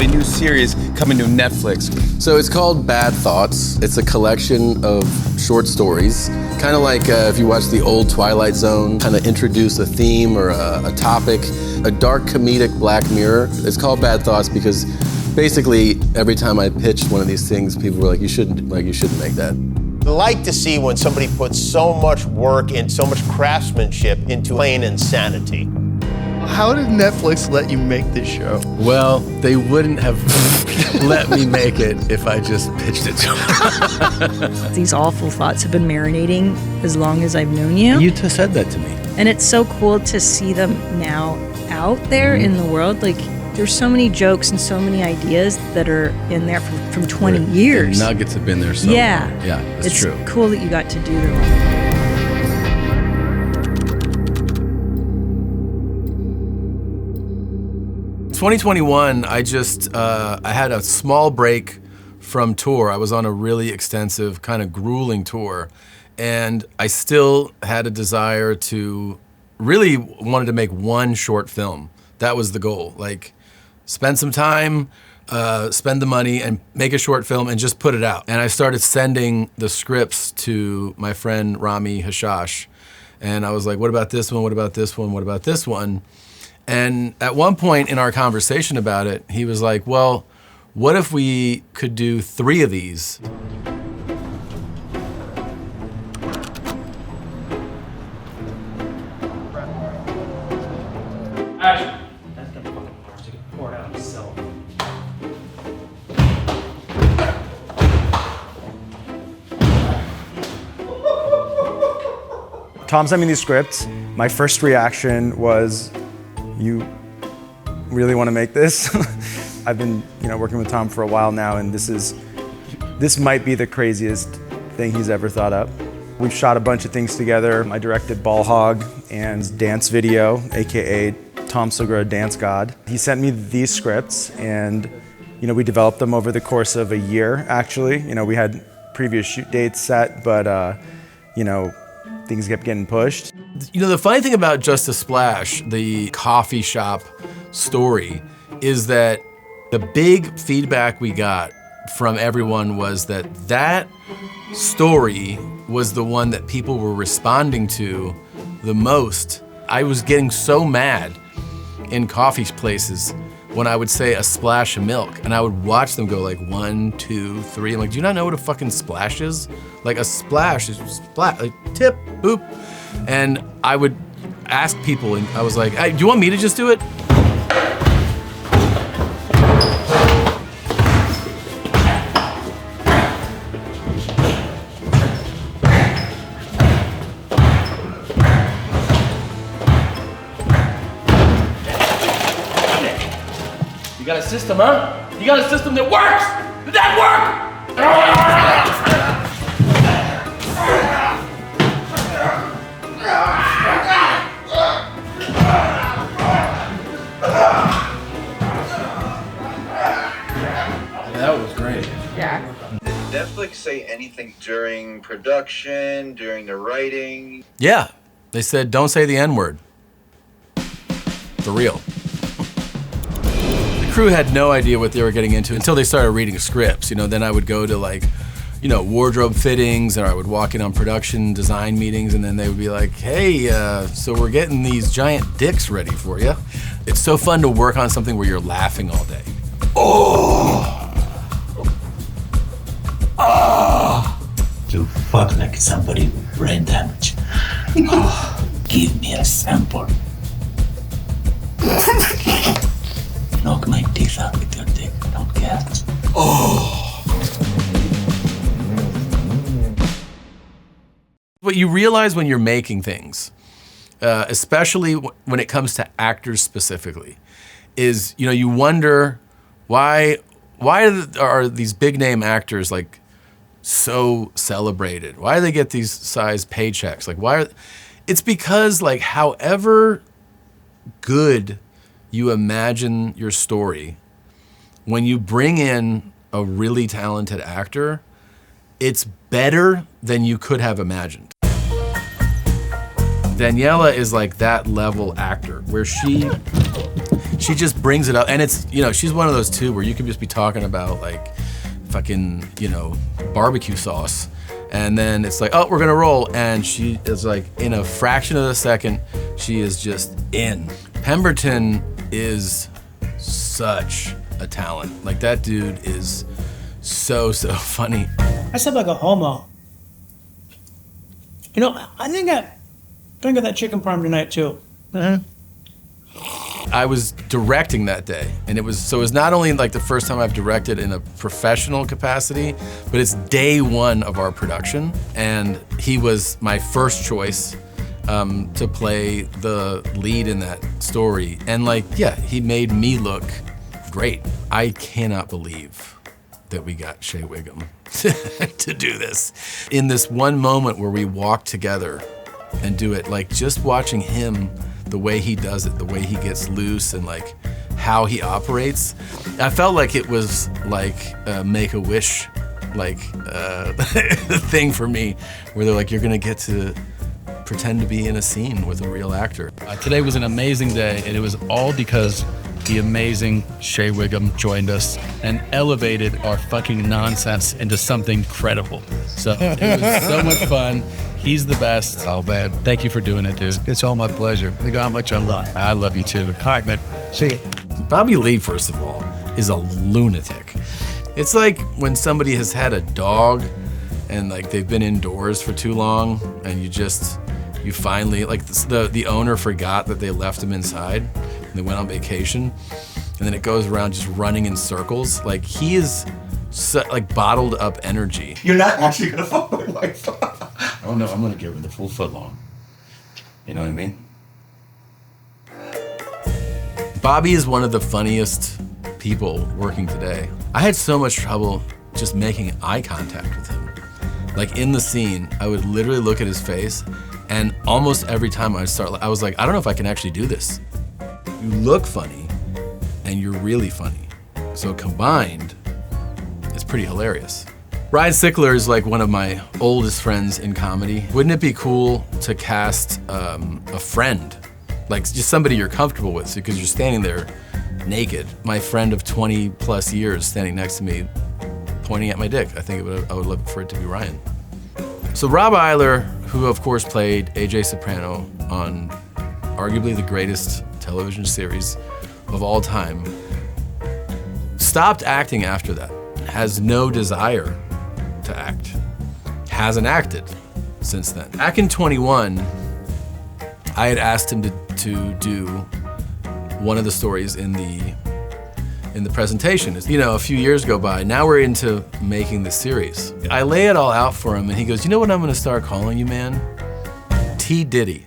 have a new series coming to Netflix. So it's called Bad Thoughts. It's a collection of short stories. Kind of like if you watch the old Twilight Zone, kind of introduce a theme or a topic, a dark comedic Black Mirror. It's called Bad Thoughts because basically every time I pitched one of these things, people were like, you shouldn't make that. I like to see when somebody puts so much work and so much craftsmanship into plain insanity. How did Netflix let you make this show? Well, they wouldn't have let me make it if I just pitched it to them. These awful thoughts have been marinating as long as I've known you. You just said that to me. And it's so cool to see them now out there in the world. Like, there's so many jokes and so many ideas that are in there from 20 years. The nuggets have been there so yeah. long. Yeah, it's true. It's cool that you got to do them. 2021, I had a small break from tour. I was on a really extensive, kind of grueling tour, and I still had a desire to, really wanted to make one short film. That was the goal. Like, spend some time, spend the money, and make a short film and just put it out. And I started sending the scripts to my friend Rami Hashash, and I was like, what about this one? What about this one? What about this one? And at one point in our conversation about it, he was like, well, what if we could do 3 of these? Action. That's gonna fucking hard to get poured out himself. Tom sent me these scripts. My first reaction was, you really want to make this? I've been, working with Tom for a while now, and this might be the craziest thing he's ever thought up. We've shot a bunch of things together. I directed Ball Hog and Dance Video, AKA Tom Segura, Dance God. He sent me these scripts, and we developed them over the course of a year, actually. We had previous shoot dates set, but things kept getting pushed. The funny thing about Just a Splash, the coffee shop story, is that the big feedback we got from everyone was that story was the one that people were responding to the most. I was getting so mad in coffee places when I would say a splash of milk, and I would watch them go like 1, 2, 3. I'm like, do you not know what a fucking splash is? Like, a splash is splash, like tip, boop. And I would ask people, and I was like, hey, do you want me to just do it? You got a system, huh? You got a system that works! Did that work? That was great. Yeah. Did Netflix say anything during production, during the writing? Yeah, they said, don't say the N-word. For real. The crew had no idea what they were getting into until they started reading scripts. Then I would go to wardrobe fittings, or I would walk in on production design meetings, and then they would be like, hey, so we're getting these giant dicks ready for you. It's so fun to work on something where you're laughing all day. Oh! You fuck like somebody with brain damage. Give me a sample. Knock my teeth out with your dick, don't care. What you realize when you're making things, especially when it comes to actors specifically, is you wonder why are these big name actors like so celebrated? Why do they get these size paychecks? It's because however good you imagine your story, when you bring in a really talented actor, it's better than you could have imagined. Daniela is like that level actor where she she just brings it up, and it's, you know, she's one of those too where you can just be talking about like fucking, you know, barbecue sauce, and then it's like, oh, we're gonna roll, and she is like, in a fraction of a second, she is just in. Pemberton is such a talent. Like, that dude is so funny. I said like a homo. You know, I think I got that chicken parm tonight too. I was directing that day, and it was not only like the first time I've directed in a professional capacity, but it's day one of our production, and he was my first choice to play the lead in that story. And like, yeah, he made me look great. I cannot believe that we got Shea Wiggum to do this. In this one moment where we walk together and do it, like just watching him, the way he does it, the way he gets loose, and like how he operates, I felt like it was like a Make-A-Wish like thing for me, where they're like, you're gonna get to pretend to be in a scene with a real actor. Today was an amazing day, and it was all because the amazing Shea Wiggum joined us and elevated our fucking nonsense into something credible. So it was so much fun. He's the best. Oh, man. Thank you for doing it, dude. It's all my pleasure. Think how much I love. I love you, too. All right, man. See you. Bobby Lee, first of all, is a lunatic. It's like when somebody has had a dog and like they've been indoors for too long, and you finally, like the owner forgot that they left him inside and they went on vacation, and then it goes around just running in circles. Like, he is like bottled up energy. You're not actually gonna fuck my wife. Oh no, I'm gonna give her the full foot long. You know what I mean? Bobby is one of the funniest people working today. I had so much trouble just making eye contact with him. Like, in the scene, I would literally look at his face, and almost every time I was like, I don't know if I can actually do this. You look funny, and you're really funny. So combined, it's pretty hilarious. Ryan Sickler is like one of my oldest friends in comedy. Wouldn't it be cool to cast a friend? Like, just somebody you're comfortable with, because you're standing there naked. My friend of 20 plus years standing next to me, pointing at my dick. I think I would love for it to be Ryan. So Rob Eiler, who of course played AJ Soprano on arguably the greatest television series of all time, stopped acting after that. Has no desire to act. Hasn't acted since then. Back in 21, I had asked him to do one of the stories in the presentation. You know, a few years go by. Now we're into making the series. I lay it all out for him, and he goes, you know what I'm gonna start calling you, man? T. Diddy.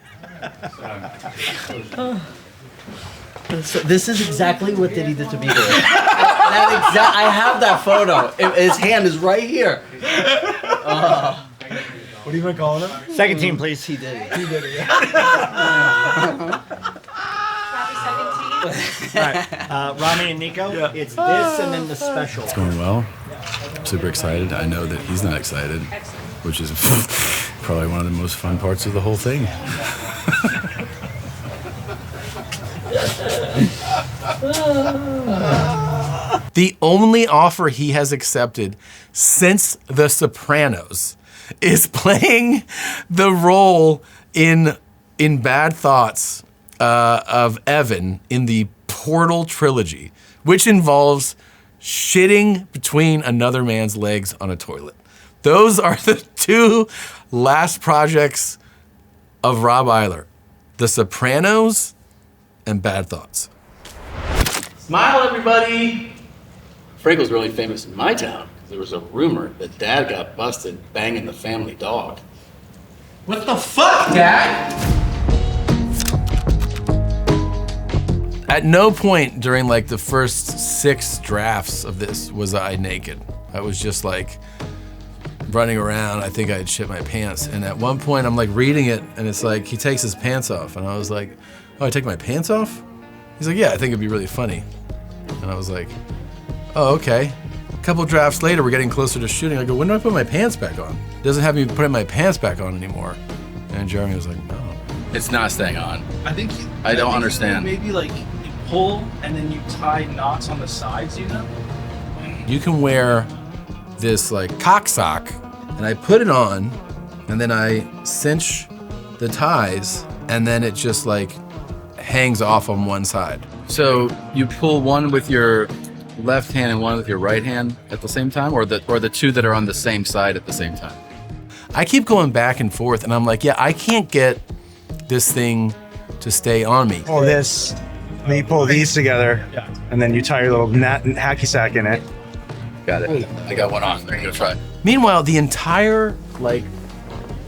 So this is exactly what Diddy did to me. I have that photo. His hand is right here. What are you gonna call him? Second team, please. He did it. He did it. All right, Rami and Nico, it's this and then the special. It's going well. I'm super excited. I know that he's not excited, which is probably one of the most fun parts of the whole thing. The only offer he has accepted since The Sopranos is playing the role in Bad Thoughts of Evan in the Portal trilogy, which involves shitting between another man's legs on a toilet. Those are the two last projects of Rob Eiler: The Sopranos and Bad Thoughts. Smile, everybody! Frank was really famous in my town. There was a rumor that Dad got busted banging the family dog. What the fuck, Dad? At no point during like the first 6 drafts of this was I naked. I was just like running around. I think I had shit my pants. And at one point I'm like reading it, and it's like he takes his pants off, and I was like, oh, I take my pants off? He's like, yeah, I think it'd be really funny. And I was like, oh, okay. A couple drafts later, we're getting closer to shooting. I go, when do I put my pants back on? It doesn't have me putting my pants back on anymore. And Jeremy was like, no. It's not staying on. I think I don't understand. Maybe like pull and then you tie knots on the sides, you know? You can wear this like cock sock, and I put it on, and then I cinch the ties, and then it just like hangs off on one side. So you pull one with your left hand and one with your right hand at the same time, or the two that are on the same side at the same time? I keep going back and forth, and I'm like, yeah, I can't get this thing to stay on me. Pull this, then you pull these together, and then you tie your little hacky sack in it. Got it. I got one on. I'm gonna try. Meanwhile, the entire like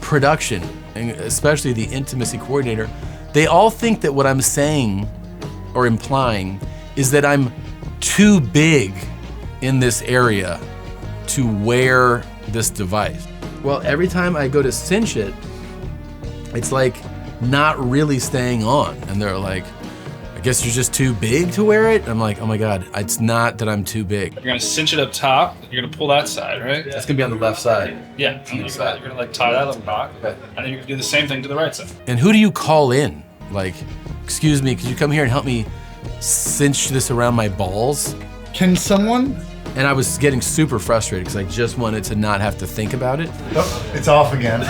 production, and especially the intimacy coordinator, they all think that what I'm saying or implying is that I'm too big in this area to wear this device. Well, every time I go to cinch it, it's like not really staying on. And they're like, I guess you're just too big to wear it? I'm like, oh my God, it's not that I'm too big. You're gonna cinch it up top. You're gonna pull that side, right? That's gonna be on the left side. Yeah. And then you're gonna like tie that little knot, and then you're gonna do the same thing to the right side. And who do you call in? Like, excuse me, could you come here and help me cinch this around my balls? Can someone? And I was getting super frustrated because I just wanted to not have to think about it. Oh, it's off again.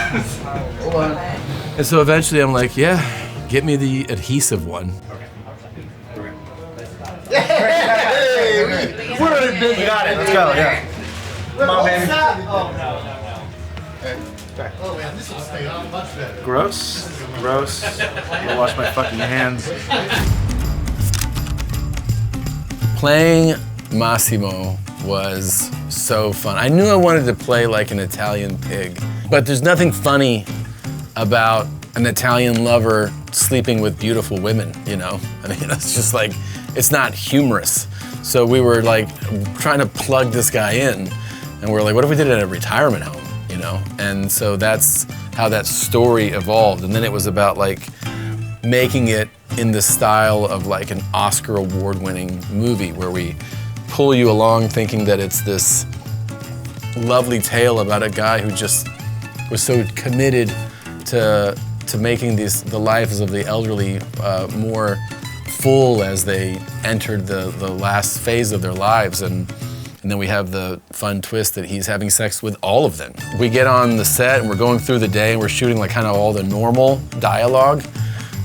And so eventually I'm like, yeah, get me the adhesive one. Hey, we're in business. We got it. Let's go. Yeah. Come on, baby. Oh man, this will stay on much better. Gross. Gross. I'm gonna wash my fucking hands. Playing Massimo was so fun. I knew I wanted to play like an Italian pig, but there's nothing funny about an Italian lover sleeping with beautiful women, you know? I mean, it's just like, it's not humorous. So we were like trying to plug this guy in, and we're like, what if we did it at a retirement home, you know? And so that's how that story evolved. And then it was about like making it in the style of like an Oscar award-winning movie where we pull you along thinking that it's this lovely tale about a guy who just was so committed to making the lives of the elderly more full as they entered the last phase of their lives. And then we have the fun twist that he's having sex with all of them. We get on the set and we're going through the day and we're shooting like kind of all the normal dialogue.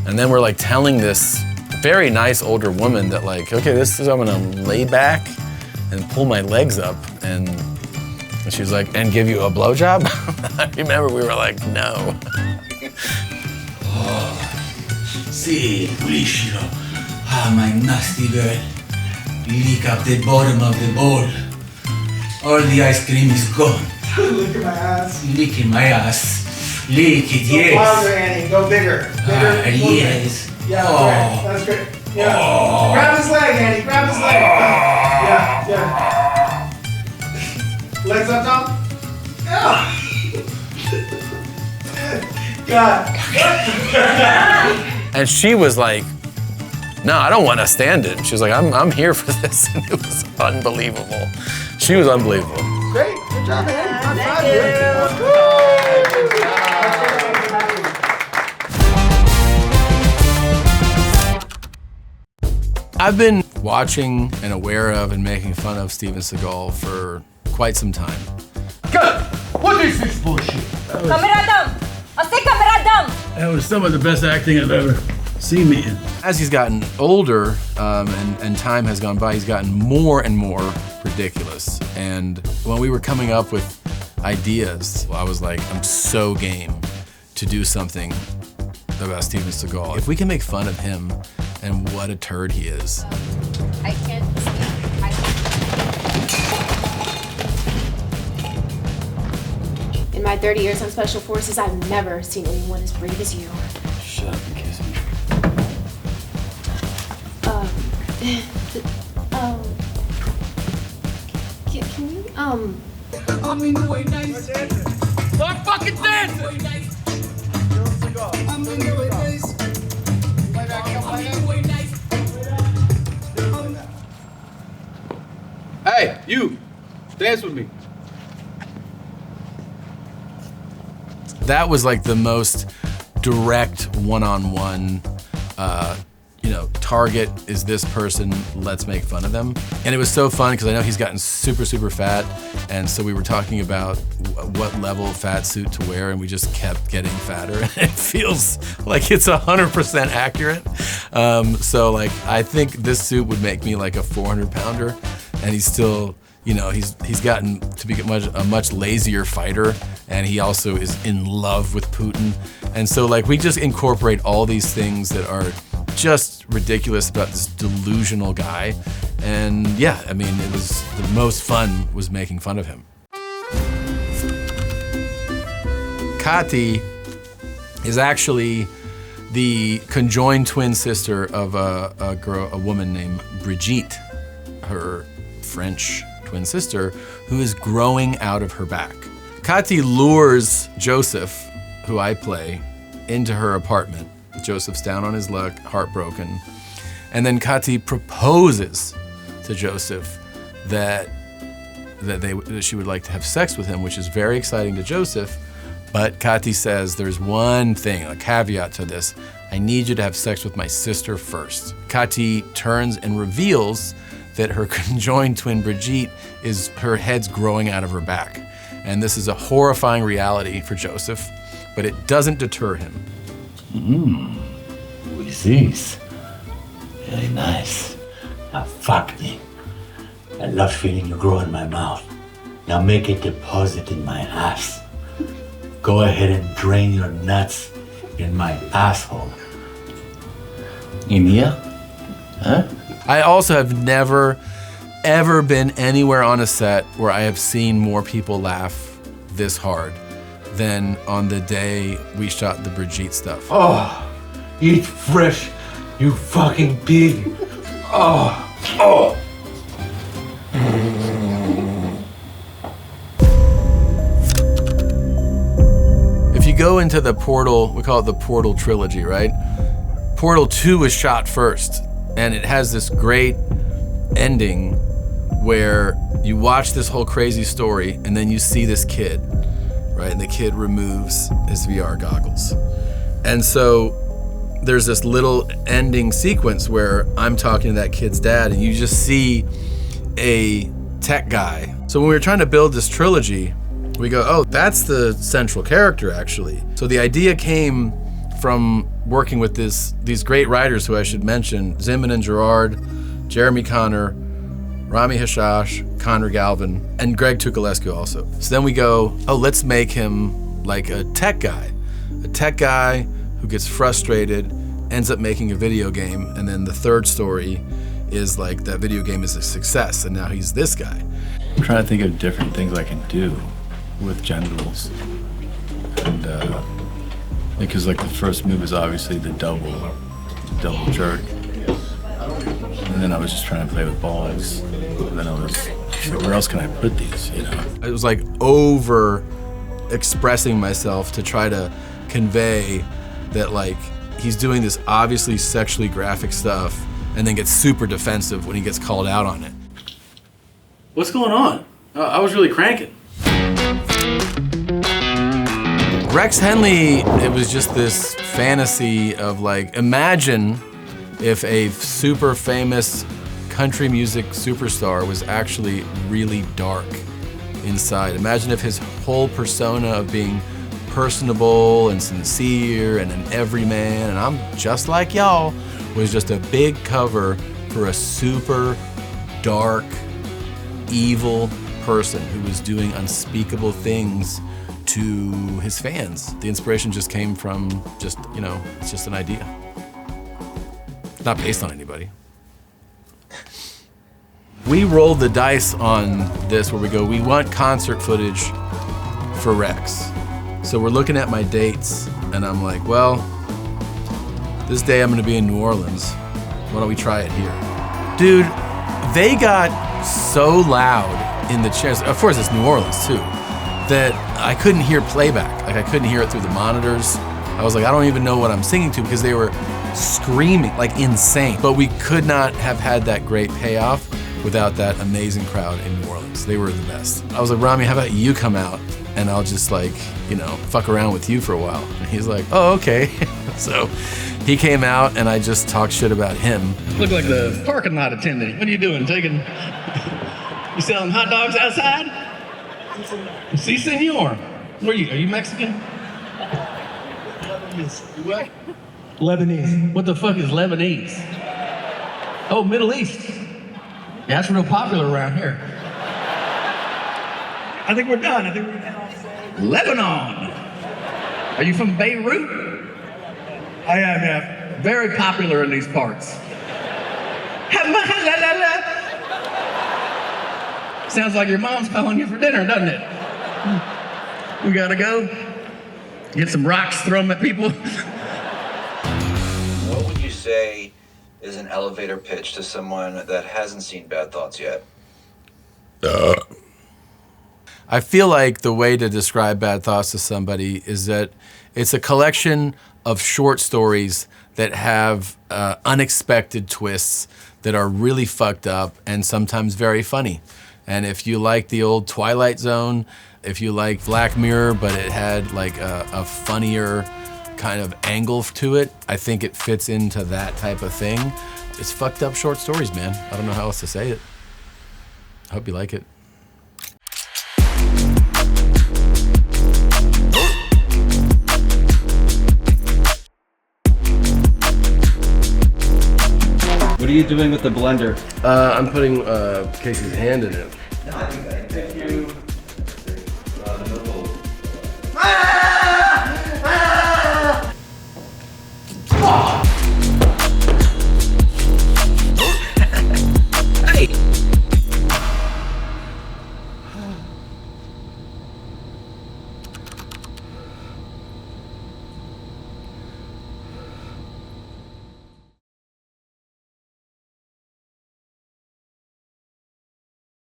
And then we're like telling this very nice older woman that like, okay, this is, I'm gonna lay back and pull my legs up. And she's like, and give you a blowjob? I remember we were like, no. See, Horatio. Ah, my nasty girl. Lick up the bottom of the bowl. All the ice cream is gone. Look at my ass. Licking my ass. Lick it, Go yes. louder, Annie. Go bigger. Ah, yes. Yeah, Oh. that's great. Yeah. Oh. Grab his leg, Annie. Grab his leg. Yeah, yeah. Legs up top. Yeah. God. And she was like, no, I don't want to stand it. She was like, I'm here for this. And it was unbelievable. She was unbelievable. Great. Good job, Annie. High five. I've been watching and aware of and making fun of Steven Seagal for quite some time. Good. What is this bullshit? Camera I say camera down. That was some of the best acting I've ever seen me in. As he's gotten older and time has gone by, he's gotten more and more ridiculous. And when we were coming up with ideas, I was like, I'm so game to do something about Steven Seagal. If we can make fun of him and what a turd he is. I can't In my 30 years on Special Forces, I've never seen anyone as brave as you. Shut up and kiss me. Can you, I'm in the way nice. Stop fucking dancing! I'm in the way nice. I'm in the way nice. Hey, you! Dance with me. That was like the most direct one-on-one target is this person, let's make fun of them. And it was so fun because I know he's gotten super, super fat. And so we were talking about what level of fat suit to wear, and we just kept getting fatter. It feels like it's 100% accurate. So like, I think this suit would make me like a 400 pounder, and he's still, he's gotten to be a much lazier fighter, and he also is in love with Putin. And so like, we just incorporate all these things that are just ridiculous about this delusional guy. And yeah, I mean, it was the most fun was making fun of him. Kati is actually the conjoined twin sister of a woman named Brigitte, her French twin sister, who is growing out of her back. Kati lures Joseph, who I play, into her apartment. Joseph's down on his luck, heartbroken. And then Kati proposes to Joseph that she would like to have sex with him, which is very exciting to Joseph. But Kati says, there's one thing, a caveat to this. I need you to have sex with my sister first. Kati turns and reveals that her conjoined twin Brigitte is her head's growing out of her back. And this is a horrifying reality for Joseph, but it doesn't deter him. With this. Very nice. Now fuck me. I love feeling you grow in my mouth. Now make a deposit in my ass. Go ahead and drain your nuts in my asshole. In here? Huh? I also have never, ever been anywhere on a set where I have seen more people laugh this hard than on the day we shot the Brigitte stuff. Oh, eat fresh, you fucking pig. Oh. If you go into the Portal, we call it the Portal trilogy, right? Portal 2 was shot first, and it has this great ending where you watch this whole crazy story, and then you see this kid, right? And the kid removes his VR goggles. And so there's this little ending sequence where I'm talking to that kid's dad, and you just see a tech guy. So when we were trying to build this trilogy, we go, oh, that's the central character, actually. So the idea came from working with these great writers who I should mention, Zimin and Gerard, Jeremy Connor, Rami Hashash, Connor Galvin, and Greg Tukulescu also. So then we go, oh, let's make him like a tech guy who gets frustrated, ends up making a video game, and then the third story is like that video game is a success, and now he's this guy. I'm trying to think of different things I can do with genitals. And because like the first move is obviously the double jerk. And then I was just trying to play with balls. And then I was like, where else can I put these, It was like over expressing myself to try to convey that like he's doing this obviously sexually graphic stuff and then gets super defensive when he gets called out on it. What's going on? I was really cranking. Rex Henley, it was just this fantasy of like, imagine if a super famous country music superstar was actually really dark inside. Imagine if his whole persona of being personable and sincere and an everyman, and I'm just like y'all, was just a big cover for a super dark, evil person who was doing unspeakable things to his fans. The inspiration just came from just, it's just an idea. It's not based on anybody. We rolled the dice on this where we go, we want concert footage for Rex. So we're looking at my dates and I'm like, well, this day I'm gonna be in New Orleans. Why don't we try it here? Dude, they got so loud in the chairs. Of course it's New Orleans too, that I couldn't hear playback. Like I couldn't hear it through the monitors. I was like, I don't even know what I'm singing to because they were screaming like insane. But we could not have had that great payoff without that amazing crowd in New Orleans. They were the best. I was like, Rami, how about you come out and I'll just like, fuck around with you for a while. And he's like, oh, okay. So he came out and I just talked shit about him. Look like the parking lot attendant. What are you doing? You selling hot dogs outside? Si, senor. Where are you? Are you Mexican? You what? Lebanese. What the fuck is Lebanese? Oh, Middle East. Yeah, that's real popular around here. I think we're done. Lebanon. Are you from Beirut? I am, yeah. Very popular in these parts. Sounds like your mom's calling you for dinner, doesn't it? We gotta go. Get some rocks, throw them at people. What would you say is an elevator pitch to someone that hasn't seen Bad Thoughts yet? I feel like the way to describe Bad Thoughts to somebody is that it's a collection of short stories that have unexpected twists that are really fucked up and sometimes very funny. And if you like the old Twilight Zone, if you like Black Mirror, but it had like a funnier kind of angle to it, I think it fits into that type of thing. It's fucked up short stories, man. I don't know how else to say it. I hope you like it. What are you doing with the blender? I'm putting Casey's hand in it. Thank you. Hey!